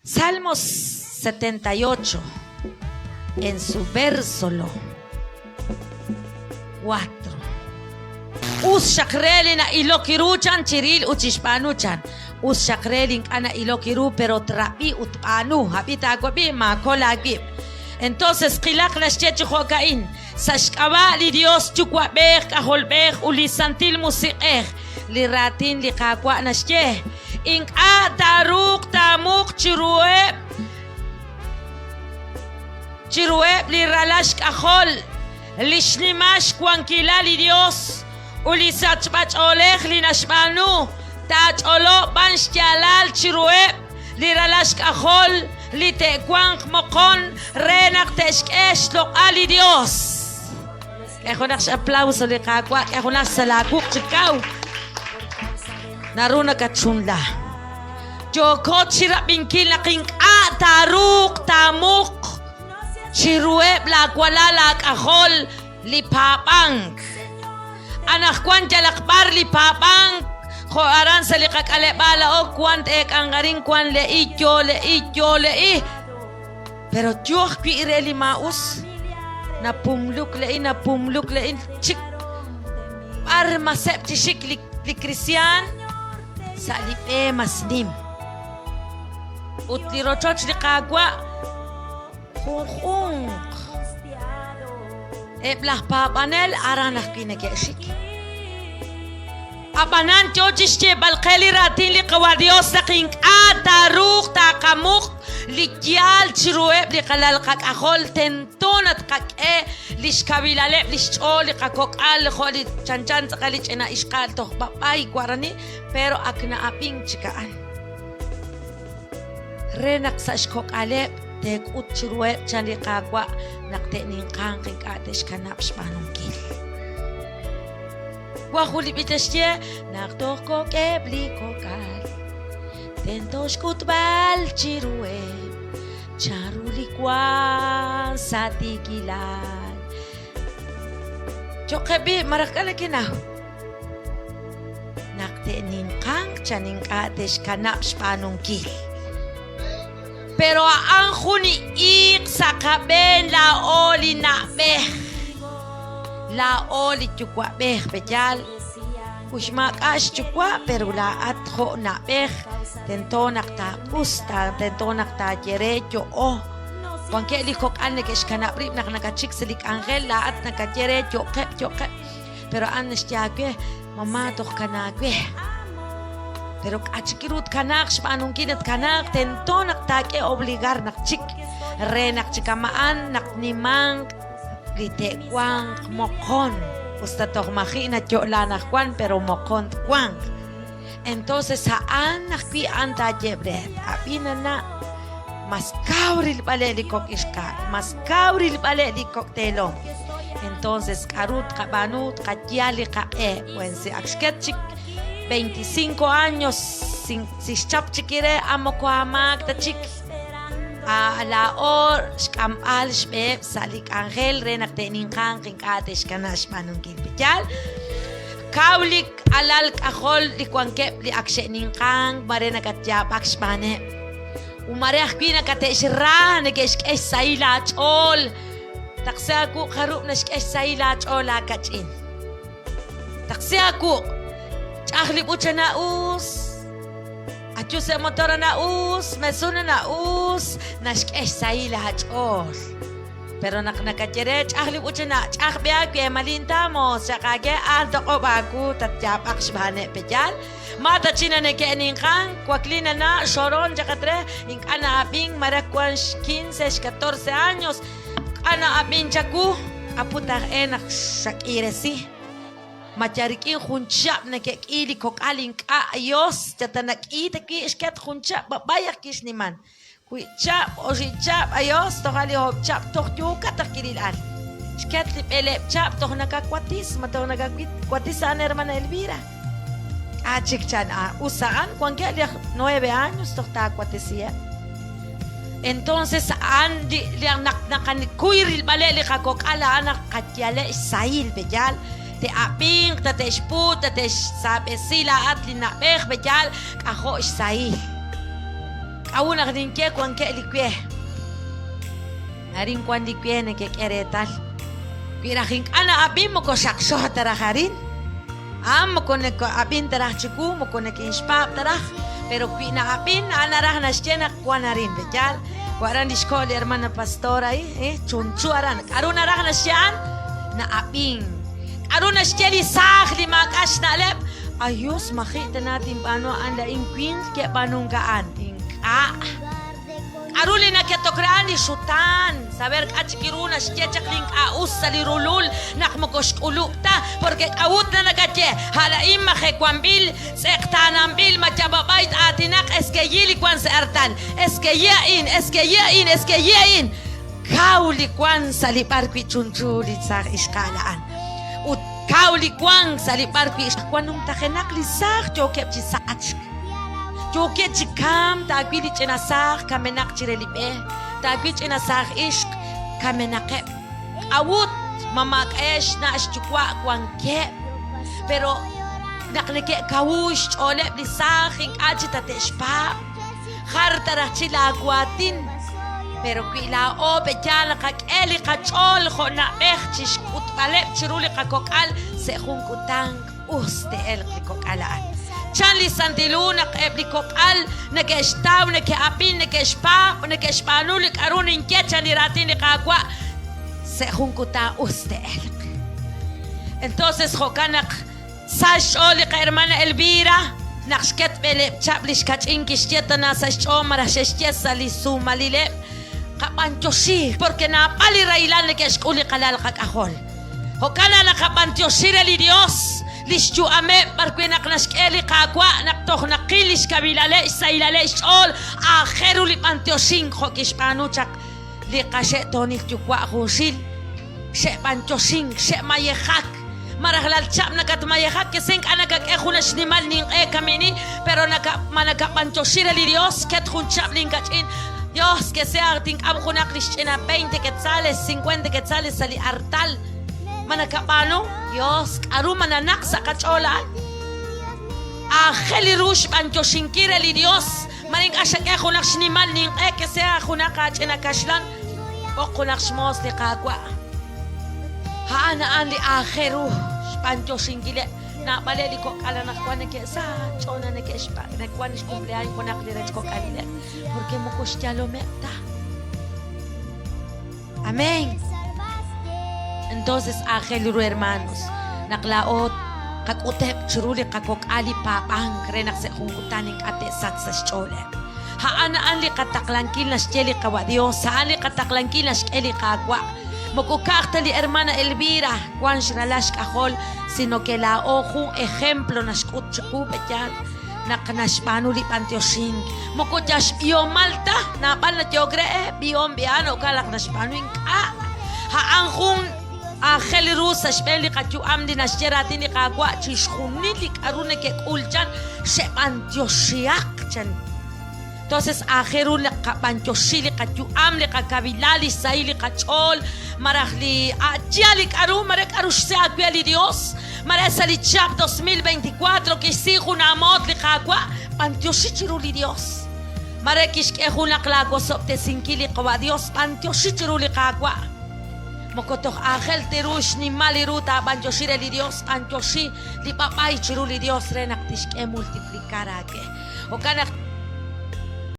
Salmos 78, en su verso 4. Shakrelin na ilokiruchan chiril uchishpanuchan. Shakrelin ana ilokiru pero trapi utpanu. Habita agwabi ma kolagib. Entonces kilak na shchechuhokain. Sashkaba li Dios chukwabek aholbek ulisantil musikek. Li ratin li kakwa na shche. Ink a taruk tamuk chirueb li ralash kahol. Lishnimash kwankila li Dios. Ulisachbach olech li nashbanu. Tach olo bansh jalal chirueb. Li ralash kahol. Li tekwank mokon. Renak teshkesh lo ali Dios. Kehonak aplauso li kakwa. Kehonak salakuk chikaw. Naruna kachunla. Joko chirapinkil na king taruk tamuk. Chirueb la kwala kahol li papang. Anak kwan jalakbar li papang. Ko aran sa likak alebala o kwan ek angaring kwan lei. Pero Diyos ki ireli maus. Na pumluk lein chik. Par masep chishik li Kristiyan. Sa lipe masnim. Utli rochoch li kagwa. Kung Eblah papanel aranah kinageshik. Abanan chochishche balqeli ratin li qawadios taqink ataruk taqamuk li kyal chirueb li qalal qak ahol tentonat qak lishkabilale lishcho li qakok al kholi chanchan taqali chena ishqal toh papai guarani pero akna aping chikaan. Renak sa shkok alep tek utchirueb chani qakwa nakte ning kangking atesh kanap spanungkil. Wahuli bitashye naktok ko kebli kokal tentosh kutbal chirueb charuli kwan satikilal chokebi marakala kinaw nakte ning kang chaning atesh kanap spanungkil. Pero ang huni ik sa kaben la oli na beh. La oli chukwa beh bejal. Kushmak ash chukwa pero la atho na beh. Tento nakta pusta, tento nakta jerecho oh. Wanke likok ane kesh kanaprip nakachik selik angel la at nakajerecho kep. Pero anes jagwe mama toch kanagwe. Pero achikirut kanak spanungkinat kanak tento naktake obligar nakchik renak chikamaan naknimang litekwang mokon usta toh makina chola nakwan pero mokon kwang. Entonces saan nakpi anta jebre apina na mas kauril baleli kok iskak mas kauril baleli kok telong. Entonces karut kabanut katyali kae wensi aksketchik 25 años si chap chikire amoko amak ta chik a la or skam al shbeb salik angel renak tenin kan atesh kanash manungil bijal kaulik alal kahol likwanke li akshenin kan marena katya pakshbane umare akbina katesh ra negesh kesh saila chol taksaku kharup nashkesh saila chol akachin taksaku Ahlip ucha na us. Atyo sa motora na us. Mesuna na us. Nashkesh sa ilahat all. Pero nakakachere. Ahlip ucha na. Akbiag kaya malinta mo. Sa kage. Alto ko bago. Tatyapak shbane pejal. Mata china ne kening kang. Kwaklina na. Shoron jakatre. Ink ana abing marakwan 15, 14 años. Ana abing chaku. Aputak enak shakiresi. Macarikin hunchap na kekili kok aling ayos jata nakita ki isket hunchap bayak kis niman kui chap o si chap ayos to kali hop chap to yuka takililan isket lip elep chap to nakakwatis mato nakakwatis sa hermana Elvira achik chan usaan kung kaya 9 años to takwatis siya. Entonces andi liang nakanikuiril baleli kakok ala anak katyale isail bejal te aping te sput te sabe sila at linabeh bejal kaho isail Auna din ke kwan ke likwe. Harin kwan likwe ne ke keretal. Kirahin ana abin mo ko shaksho taraharin. Mo ko ne ko abin tarah chiku mo ko ne ke inspap tarah. Pero kuina abin ana rah na stena kwanarin bejal. Waran di sekolah hermana pastora chunchu aran. Aruna rah na siyan na abin. Aruna steli sah lima kas na lep. Ayos makita natin paano ang laing queen kaya panunggaan. Aruli na ketokraan ni Sutan. Saber kachikiruna shchechakling aus salirulul nakmokosh ulukta. Porque awut na nagache. Halaim mahekwambil sektanambil machababait atinak eskeyili kwan sa artan. Eskeyain. Kauli kwan sa liparkwi chunchulit sa iskalaan. Kauli kwan sa liparkwi kwanum takenak lisak jokep chisach. Joket chikam tagwili chinasach kamenak chirelipe. Tagwili chinasach ishk kamenakep. Awut mamak esh na ashchukwa kwangkep. Pero nakneke kawush olep lisach ing achitateshpa. Hartarach chilagwatin. Pero kuila o bejala kak eli kachol ho na mechchish kutbalep chiruli kakokal se hunkutang uste el kikokalaan. Chanli santiluna kebli kokal nagestaw nakeapin nagespa nagespanulik arunin kecha ni ratin kakwa se hunkuta uste el. Entonces hokanak sasholi ka hermana Elvira nakshket bele chablish kachinkistieta na sashomara shestiesa lisu malilep. Kapantyoshi porque na palirailan na keskuli kalal kakahol. Hokana na kapantyoshi reli Dios lischu ame porque naknaskeli kakwa naktoh nakilis kabilale sailale all akheru li pantyoshin hokispanuchak li kashe tonik chukwa husil she pantyoshin she mayehak marahlal chap nakatmayehak keseng anakak ehunash nimal ning kamini pero manakapantyoshi reli Dios ket hun chap linkachin. Dios, que sea ting abjunak lishchena 20 quetzales, 50 quetzales sali artal. Manakapano, Dios, aruma nanak sa kachola. Angeli rush banchoshinkire li Dios. Maning ashake junak shniman ning que sea junak chena kashlan. O junak shmos li kagwa. Haana an li ajeru banchoshinkile. Na baleli ko kala na kwane ke sa chona ne ke spa ne kwane cumpleaños con akdirech ko kalile porque mo kustyalo meta. Amén. Entonces ángel hermanos naklaot kakutep churuli kakok ali papang krenak se hungutaning ate sat sa chole. Haana an li kataklankil na sheli kawa Dios saan li kataklankil na sheli kagwa. Mokukakta li hermana Elvira kwan shralash kahol sino que la ojo ejemplo nashkut chukubetyan naknashpanu li pantyoshin mokochash bio malta na pal na jogre bion biano kalak nashpanu inka ha anjun angel rusa shpeli kachu amdi nasheratin ni kagwa chishkhuni li karune ke kulchan she pantyoshiak chan. Entonces ajeru le kapanchoshili kachu amle kakabilali saili kachol marahli ajiali karu marek arush se akweli Dios maresali chap 2024 que si junamot li kakwa pantoshichiru li Dios marekish ke junak lago sopte sinkili kwa Dios pantoshichiru li kakwa mokotoh angel terush ni maliruta pantoshire li Dios pantoshi li papay chiru li Dios renak tishke multiplicar ake o kanak